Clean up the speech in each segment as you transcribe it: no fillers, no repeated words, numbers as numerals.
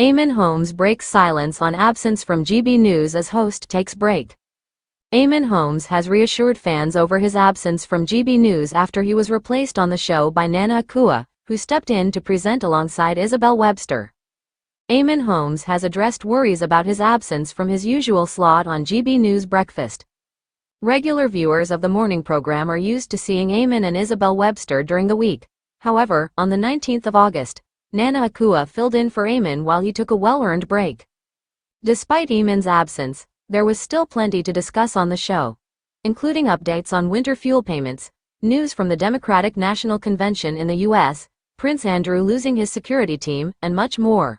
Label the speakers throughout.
Speaker 1: Eamonn Holmes breaks silence on absence from GB News as host takes break. Eamonn Holmes has reassured fans over his absence from GB News after he was replaced on the show by Nana Akua, who stepped in to present alongside Isabel Webster. Eamonn Holmes has addressed worries about his absence from his usual slot on GB News Breakfast. Regular viewers of the morning program are used to seeing Eamonn and Isabel Webster during the week. However, on the 19th of August, Nana Akua filled in for Eamonn while he took a well-earned break. Despite Eamonn's absence, there was still plenty to discuss on the show, including updates on winter fuel payments, news from the Democratic National Convention in the U.S., Prince Andrew losing his security team, and much more.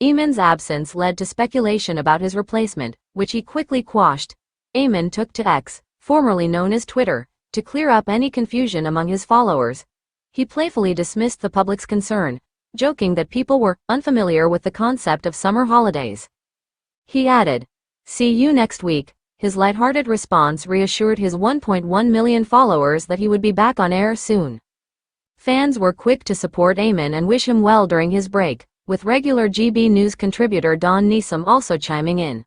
Speaker 1: Eamonn's absence led to speculation about his replacement, which he quickly quashed. Eamonn took to X, formerly known as Twitter, to clear up any confusion among his followers. He playfully dismissed the public's concern, joking that people were unfamiliar with the concept of summer holidays. He added, "See you next week." His lighthearted response reassured his 1.1 million followers that he would be back on air soon. Fans were quick to support Eamonn and wish him well during his break, with regular GB News contributor Dawn Neeson also chiming in.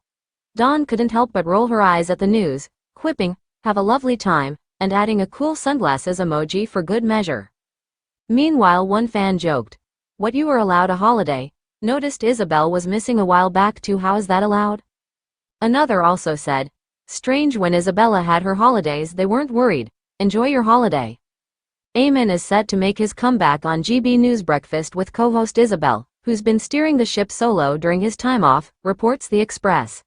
Speaker 1: Dawn couldn't help but roll her eyes at the news, quipping, "Have a lovely time," and adding a cool sunglasses emoji for good measure. Meanwhile, one fan joked, "What, you were allowed a holiday? Noticed Isabel was missing a while back too, how is that allowed?" Another also said, "Strange, when Isabella had her holidays they weren't worried. Enjoy your holiday." Eamonn is set to make his comeback on GB News Breakfast with co-host Isabel, who's been steering the ship solo during his time off, reports The Express.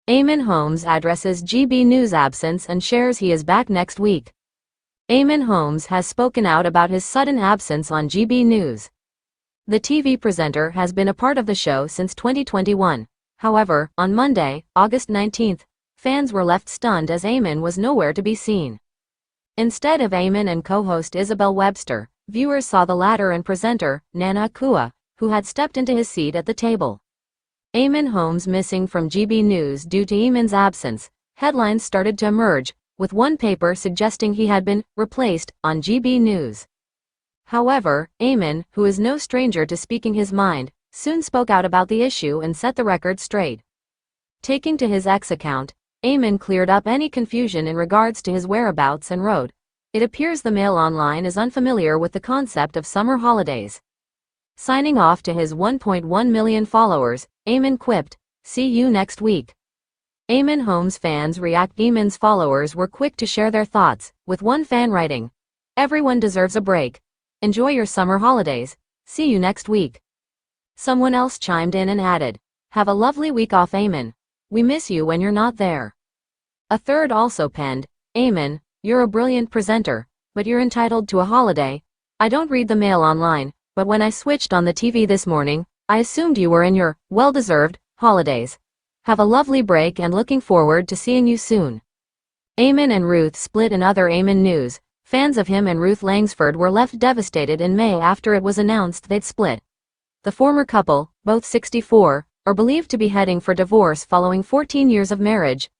Speaker 1: Eamonn Holmes addresses GB News absence and shares he is back next week. Eamonn Holmes has spoken out about his sudden absence on GB News. The TV presenter has been a part of the show since 2021. However, on Monday, August 19th, fans were left stunned as Eamonn was nowhere to be seen. Instead of Eamonn and co-host Isabel Webster, viewers saw the latter and presenter, Nana Akua, who had stepped into his seat at the table. Eamonn Holmes missing from GB News due to Eamonn's absence. Headlines started to emerge, with one paper suggesting he had been replaced on GB News. However, Eamonn, who is no stranger to speaking his mind, soon spoke out about the issue and set the record straight. Taking to his X account, Eamonn cleared up any confusion in regards to his whereabouts and wrote, "It appears the Mail Online is unfamiliar with the concept of summer holidays." Signing off to his 1.1 million followers, Eamonn quipped, "See you next week." Eamonn Holmes fans react. Eamonn's followers were quick to share their thoughts, with one fan writing, "Everyone deserves a break. Enjoy your summer holidays. See you next week." Someone else chimed in and added, "Have a lovely week off, Eamonn. We miss you when you're not there." A third also penned, "Eamonn, you're a brilliant presenter, but you're entitled to a holiday. I don't read the Mail Online, but when I switched on the TV this morning, I assumed you were in your well-deserved holidays. Have a lovely break and looking forward to seeing you soon." Eamonn and Ruth split. In other Eamonn news, fans of him and Ruth Langsford were left devastated in May after it was announced they'd split. The former couple, both 64, are believed to be heading for divorce following 14 years of marriage.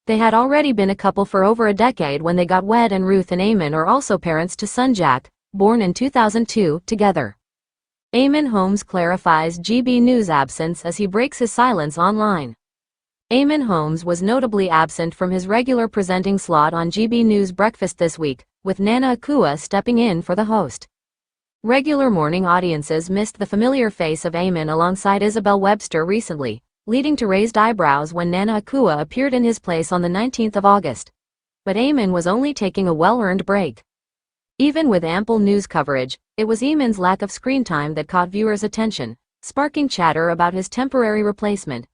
Speaker 1: They had already been a couple for over a decade when they got wed, and Ruth and Eamonn are also parents to son Jack, born in 2002, together. Eamonn Holmes clarifies GB News absence as he breaks his silence online. Eamonn Holmes was notably absent from his regular presenting slot on GB News Breakfast this week, with Nana Akua stepping in for the host. Regular morning audiences missed the familiar face of Eamonn alongside Isabel Webster recently, leading to raised eyebrows when Nana Akua appeared in his place on the 19th of August. But Eamonn was only taking a well-earned break. Even with ample news coverage, it was Eamonn's lack of screen time that caught viewers' attention, sparking chatter about his temporary replacement.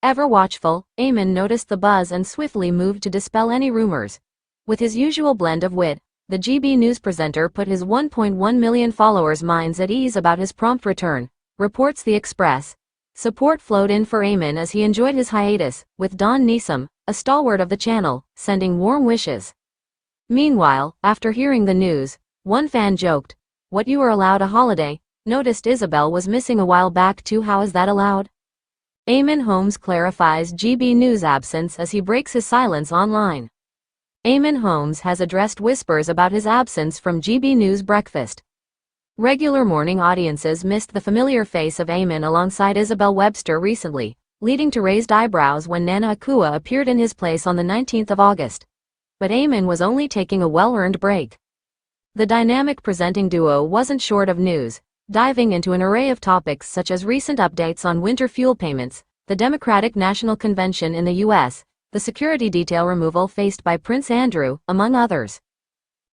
Speaker 1: Ever watchful, Eamonn noticed the buzz and swiftly moved to dispel any rumors. With his usual blend of wit, the GB News presenter put his 1.1 million followers' minds at ease about his prompt return, reports The Express. Support flowed in for Eamonn as he enjoyed his hiatus, with Dawn Neeson, a stalwart of the channel, sending warm wishes. Meanwhile, after hearing the news, one fan joked, "What, you were allowed a holiday? Noticed Isabel was missing a while back too, how is that allowed?" Eamonn Holmes clarifies GB News absence as he breaks his silence online. Eamonn Holmes has addressed whispers about his absence from GB News Breakfast. Regular morning audiences missed the familiar face of Eamon alongside Isabel Webster recently, leading to raised eyebrows when Nana Akua appeared in his place on the 19th of August. But Eamon was only taking a well-earned break. The dynamic presenting duo wasn't short of news, diving into an array of topics such as recent updates on winter fuel payments, the Democratic National Convention in the U.S., the security detail removal faced by Prince Andrew, among others.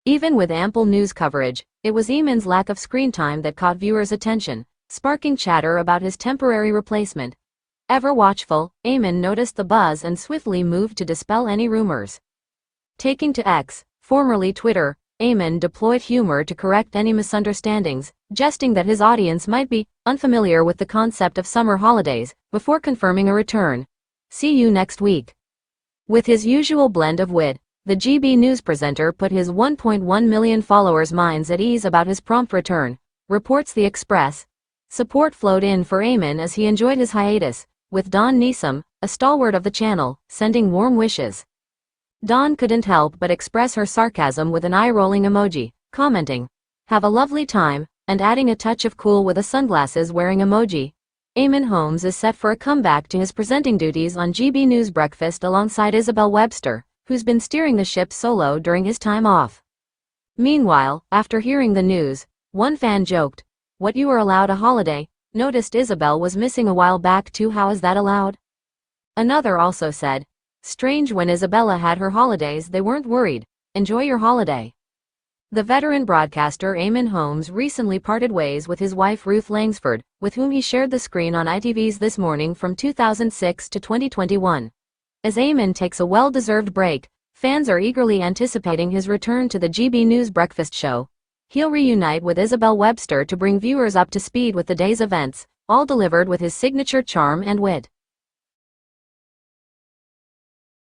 Speaker 1: Even with ample news coverage, it was Eamon's lack of screen time that caught viewers' attention, sparking chatter about his temporary replacement. Ever watchful, Eamon noticed the buzz and swiftly moved to dispel any rumors. Taking to X, formerly Twitter, Eamon deployed humor to correct any misunderstandings, jesting that his audience might be unfamiliar with the concept of summer holidays, before confirming a return. "See you next week." With his usual blend of wit, the GB News presenter put his 1.1 million followers' minds at ease about his prompt return, reports The Express. Support flowed in for Eamon as he enjoyed his hiatus, with Dawn Neeson, a stalwart of the channel, sending warm wishes. Dawn couldn't help but express her sarcasm with an eye-rolling emoji, commenting, "Have a lovely time," and adding a touch of cool with a sunglasses-wearing emoji. Eamonn Holmes is set for a comeback to his presenting duties on GB News Breakfast alongside Isabel Webster, who's been steering the ship solo during his time off. Meanwhile, after hearing the news, one fan joked, "What, you were allowed a holiday? Noticed Isabel was missing a while back too, how is that allowed?" Another also said, "Strange, when Isabella had her holidays they weren't worried. Enjoy your holiday." The veteran broadcaster Eamonn Holmes recently parted ways with his wife Ruth Langsford, with whom he shared the screen on ITV's This Morning from 2006 to 2021. As Eamon takes a well-deserved break, fans are eagerly anticipating his return to the GB News Breakfast show. He'll reunite with Isabel Webster to bring viewers up to speed with the day's events, all delivered with his signature charm and wit.